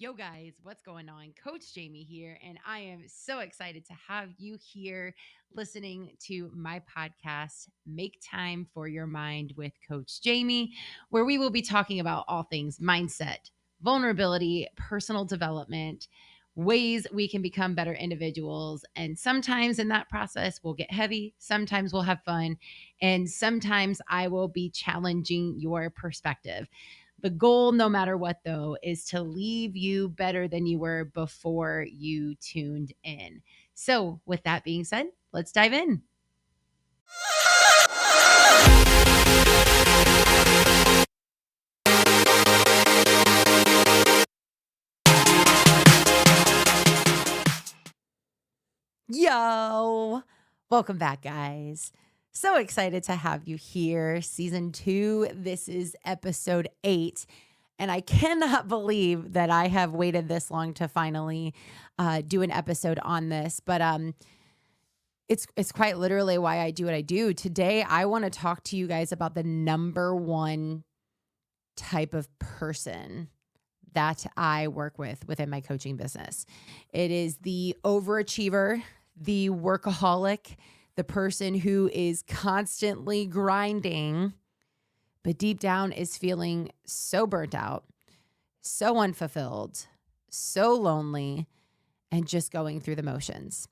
Yo, guys, what's going on? Coach Jamie here, and I am so excited to have you here listening to my podcast, Make Time for Your Mind with Coach Jamie, where we will be talking about all things mindset, vulnerability, personal development, ways we can become better individuals. And sometimes in that process, we'll get heavy, sometimes we'll have fun, and sometimes I will be challenging your perspective. The goal, no matter what, though, is to leave you better than you were before you tuned in. So, with that being said, let's dive in. Yo, welcome back, guys. So excited to have you here. Season 2, this is episode 8. And I cannot believe that I have waited this long to finally do an episode on this. But it's quite literally why I do what I do. Today, I want to talk to you guys about the number one type of person that I work with within my coaching business. It is the overachiever, the workaholic, the person who is constantly grinding, but deep down is feeling so burnt out, so unfulfilled, so lonely, and just going through the motions.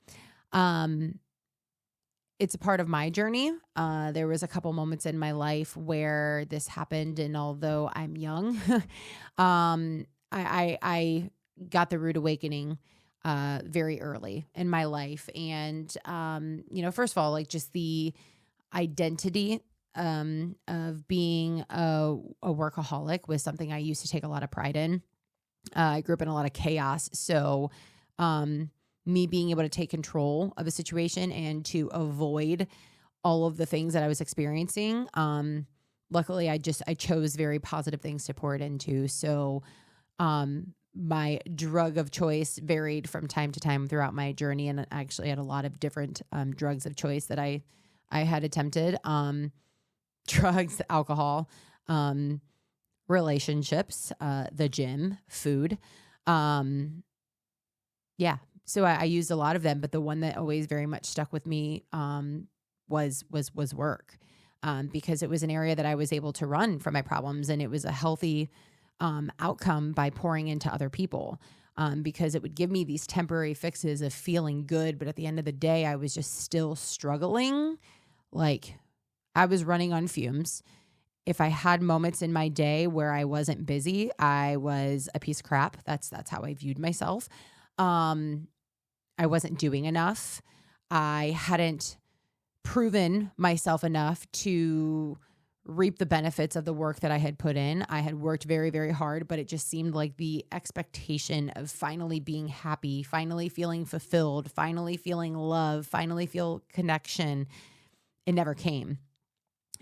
It's a part of my journey. There was a couple moments in my life where this happened, and although I'm young, I got the rude awakening very early in my life. And, first of all, like just the identity of being a workaholic was something I used to take a lot of pride in. I grew up in a lot of chaos. So me being able to take control of a situation and to avoid all of the things that I was experiencing, luckily I chose very positive things to pour it into. So my drug of choice varied from time to time throughout my journey, and I actually had a lot of different drugs of choice that I had attempted. Drugs, alcohol, relationships, the gym, food. So I used a lot of them, but the one that always very much stuck with me was work, because it was an area that I was able to run from my problems, and it was a healthy outcome by pouring into other people, because it would give me these temporary fixes of feeling good, but at the end of the day, I was just still struggling. Like I was running on fumes. If I had moments in my day where I wasn't busy, I was a piece of crap. That's how I viewed myself. I wasn't doing enough. I hadn't proven myself enough to reap the benefits of the work that I had put in. I had worked very, very hard, but it just seemed like the expectation of finally being happy, finally feeling fulfilled, finally feeling love, finally feel connection, it never came.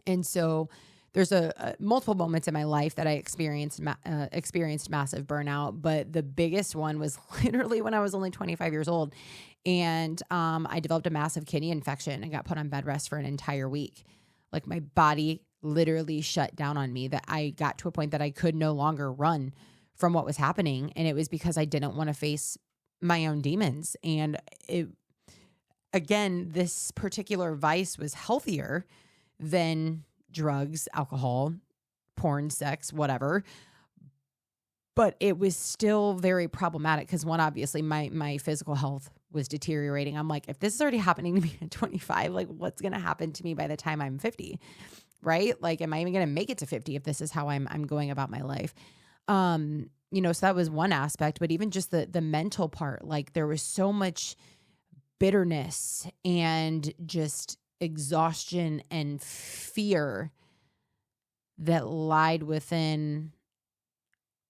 And so there's multiple moments in my life that I experienced massive burnout, but the biggest one was literally when I was only 25 years old, and I developed a massive kidney infection and got put on bed rest for an entire week. Like my body literally shut down on me, that I got to a point that I could no longer run from what was happening, and it was because I didn't want to face my own demons. And again, this particular vice was healthier than drugs, alcohol, porn, sex, whatever. But it was still very problematic because, one, obviously my physical health was deteriorating. I'm like, if this is already happening to me at 25, like what's going to happen to me by the time I'm 50, right? Like, am I even going to make it to 50 if this is how I'm going about my life? So that was one aspect, but even just the mental part, like there was so much bitterness and just exhaustion and fear that lied within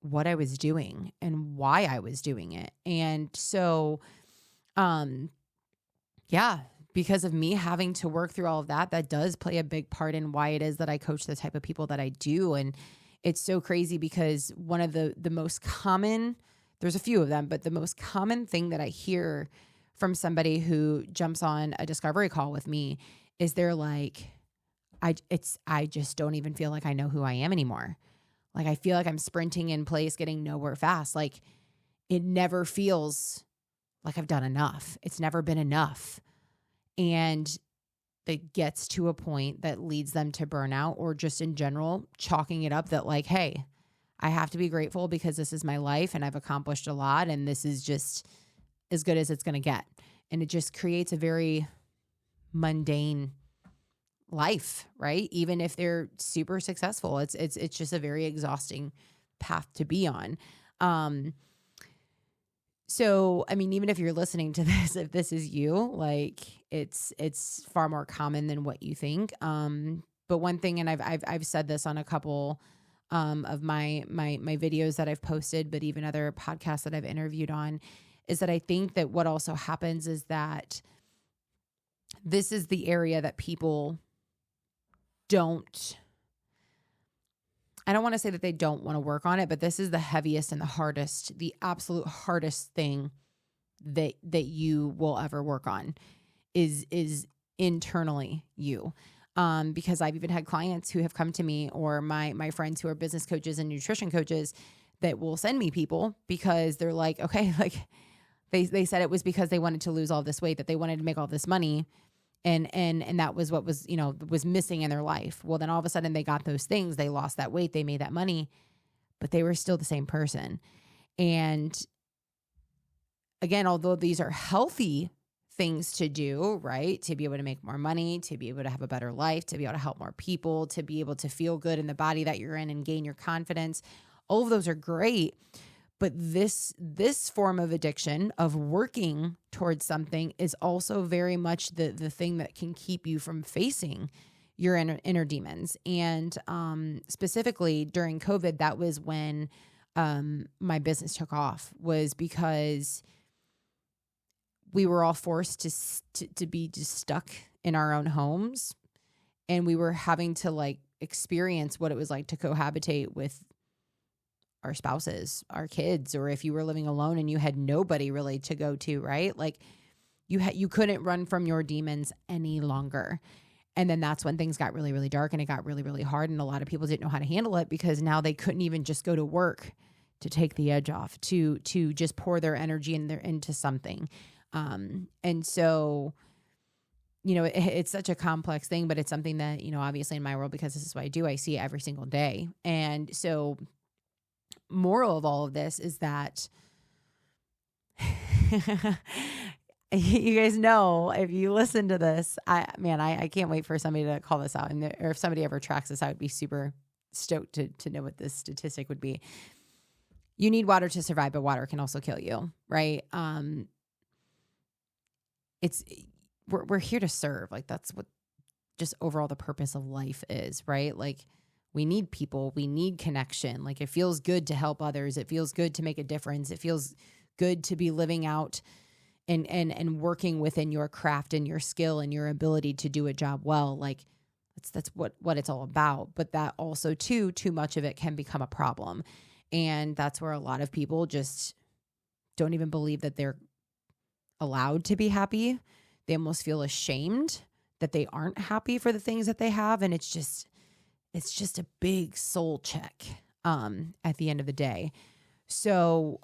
what I was doing and why I was doing it. And so, because of me having to work through all of that, that does play a big part in why it is that I coach the type of people that I do. And it's so crazy because one of the most common, there's a few of them, but the most common thing that I hear from somebody who jumps on a discovery call with me is they're like, I just don't even feel like I know who I am anymore. Like I feel like I'm sprinting in place, getting nowhere fast. Like it never feels like I've done enough. It's never been enough. And that gets to a point that leads them to burnout, or just in general, chalking it up that like, hey, I have to be grateful because this is my life and I've accomplished a lot and this is just as good as it's going to get. And it just creates a very mundane life, right? Even if they're super successful, it's just a very exhausting path to be on. So, I mean, even if you're listening to this, if this is you, like it's far more common than what you think. But one thing, and I've said this on a couple of my videos that I've posted, but even other podcasts that I've interviewed on, is that I think that what also happens is that this is the area that people I don't want to say that they don't want to work on it, but this is the heaviest and the hardest, the absolute hardest thing that you will ever work on is internally you. Because I've even had clients who have come to me, or my friends who are business coaches and nutrition coaches, that will send me people because they're like, okay, like they said it was because they wanted to lose all this weight, that they wanted to make all this money. And that was what was, was missing in their life. Well, then all of a sudden they got those things, they lost that weight, they made that money, but they were still the same person. And again, although these are healthy things to do, right? To be able to make more money, to be able to have a better life, to be able to help more people, to be able to feel good in the body that you're in and gain your confidence. All of those are great. But this form of addiction, of working towards something, is also very much the thing that can keep you from facing your inner demons. And specifically during COVID, that was when my business took off, was because we were all forced to be just stuck in our own homes, and we were having to like experience what it was like to cohabitate with our spouses, our kids, or if you were living alone and you had nobody really to go to, right? Like you couldn't run from your demons any longer. And then that's when things got really, really dark, and it got really, really hard. And a lot of people didn't know how to handle it, because now they couldn't even just go to work to take the edge off, to just pour their energy into something. And so, it's such a complex thing, but it's something that, obviously in my world, because this is what I do, I see it every single day. And so moral of all of this is that you guys know, if you listen to this, I can't wait for somebody to call this out. Or if somebody ever tracks this, I would be super stoked to know what this statistic would be. You need water to survive, but water can also kill you, right? We're here to serve. Like, that's what just overall the purpose of life is, right? Like, we need people, we need connection. Like, it feels good to help others. It feels good to make a difference. It feels good to be living out and working within your craft and your skill and your ability to do a job well. Like, that's what it's all about. But that also too much of it can become a problem. And that's where a lot of people just don't even believe that they're allowed to be happy. They almost feel ashamed that they aren't happy for the things that they have. And it's just a big soul check at the end of the day. So,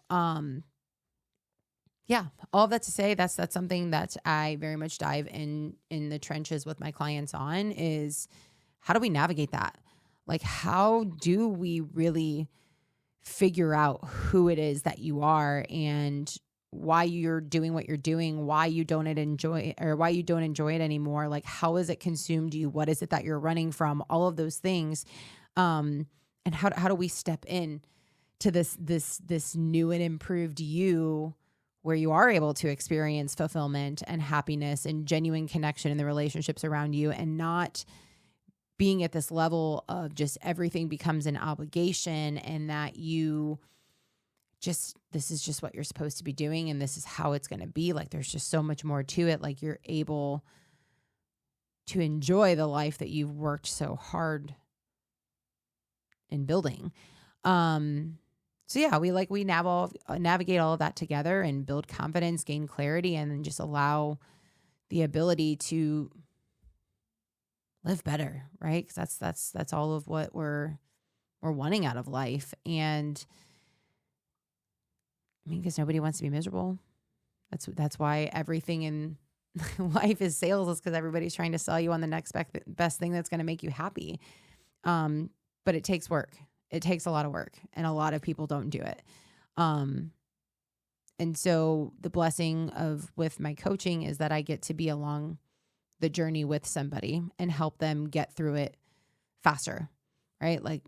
yeah, all that to say, that's something that I very much dive in the trenches with my clients on, is how do we navigate that? Like, how do we really figure out who it is that you are and why you're doing what you're doing, why you don't enjoy it anymore? Like, how has it consumed you? What is it that you're running from? All of those things. And how do we step in to this new and improved you, where you are able to experience fulfillment and happiness and genuine connection in the relationships around you, and not being at this level of just everything becomes an obligation, and that this is just what you're supposed to be doing, and this is how it's going to be. Like, there's just so much more to it. Like, you're able to enjoy the life that you've worked so hard in building. So yeah, we navigate all of that together and build confidence, gain clarity, and then just allow the ability to live better, right? Because that's all of what we're wanting out of life. And I mean, because nobody wants to be miserable. That's why everything in life is sales, is because everybody's trying to sell you on the next best thing that's going to make you happy. But it takes work. It takes a lot of work, and a lot of people don't do it. And so the blessing with my coaching is that I get to be along the journey with somebody and help them get through it faster, right? Like,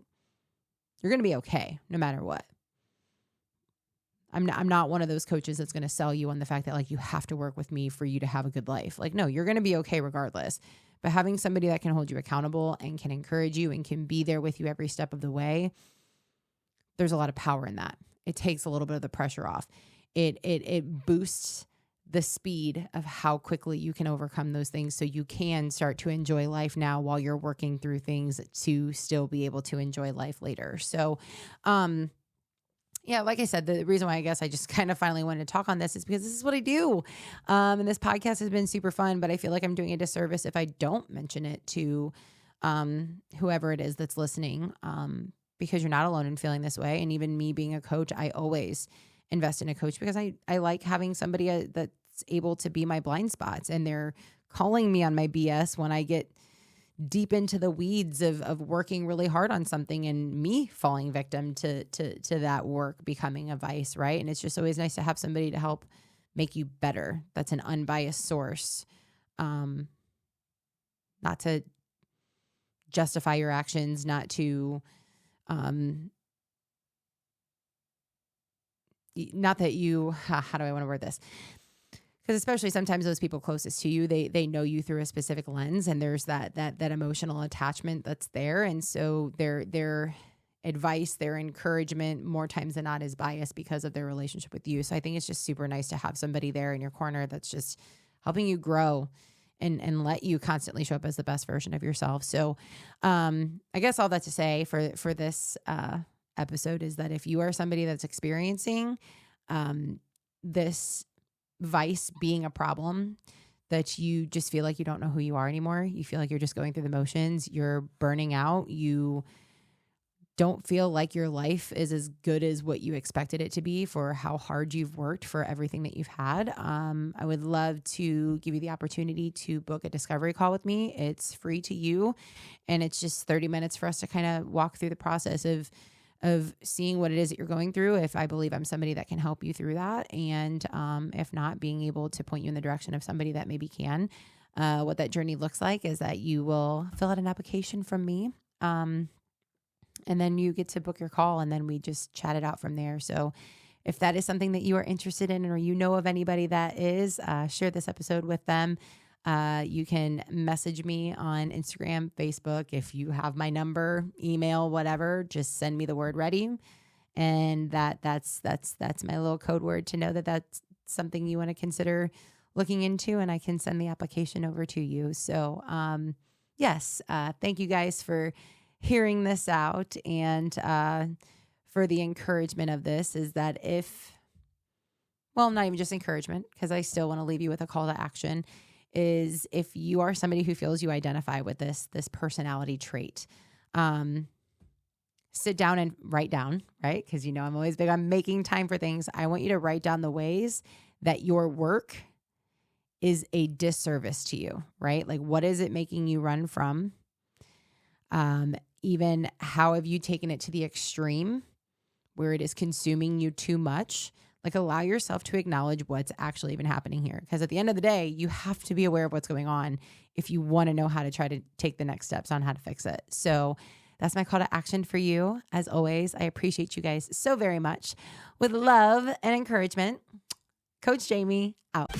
you're going to be okay no matter what. I'm not one of those coaches that's going to sell you on the fact that like you have to work with me for you to have a good life. Like, no, you're going to be okay regardless. But having somebody that can hold you accountable and can encourage you and can be there with you every step of the way, there's a lot of power in that. It takes a little bit of the pressure off. It boosts the speed of how quickly you can overcome those things, so you can start to enjoy life now while you're working through things to still be able to enjoy life later. So, yeah, like I said, the reason why I guess I just kind of finally wanted to talk on this is because this is what I do. And this podcast has been super fun, but I feel like I'm doing a disservice if I don't mention it to whoever it is that's listening, because you're not alone in feeling this way. And even me being a coach, I always invest in a coach because I like having somebody that's able to be my blind spots, and they're calling me on my BS when I get deep into the weeds of working really hard on something and me falling victim to that work becoming a vice, right? And it's just always nice to have somebody to help make you better. That's an unbiased source. Not to justify your actions, not to, not that you, how do I want to word this? Because especially sometimes those people closest to you, they know you through a specific lens, and there's that emotional attachment that's there. And so their advice, their encouragement more times than not is biased because of their relationship with you. So I think it's just super nice to have somebody there in your corner that's just helping you grow and let you constantly show up as the best version of yourself. So I guess all that to say for this episode is that if you are somebody that's experiencing this vice being a problem, that you just feel like you don't know who you are anymore, you feel like you're just going through the motions, you're burning out, you don't feel like your life is as good as what you expected it to be for how hard you've worked for everything that you've had, I would love to give you the opportunity to book a discovery call with me. It's free to you, and it's just 30 minutes for us to kind of walk through the process of seeing what it is that you're going through, if I believe I'm somebody that can help you through that. And if not, being able to point you in the direction of somebody that maybe can. What that journey looks like is that you will fill out an application from me. And then you get to book your call, and then we just chat it out from there. So if that is something that you are interested in, or you know of anybody that is, share this episode with them. You can message me on Instagram, Facebook. If you have my number, email, whatever, just send me the word ready. And that's my little code word to know that that's something you want to consider looking into, and I can send the application over to you. So, yes, thank you guys for hearing this out. And, for the encouragement of this is that not even just encouragement, because I still want to leave you with a call to action, is if you are somebody who feels you identify with this personality trait, sit down and write down, right? Because I'm always big on making time for things. I want you to write down the ways that your work is a disservice to you, right? Like, what is it making you run from? Even how have you taken it to the extreme where it is consuming you too much? Like, allow yourself to acknowledge what's actually even happening here. Because at the end of the day, you have to be aware of what's going on if you want to know how to try to take the next steps on how to fix it. So that's my call to action for you. As always, I appreciate you guys so very much. With love and encouragement, Coach Jamie out.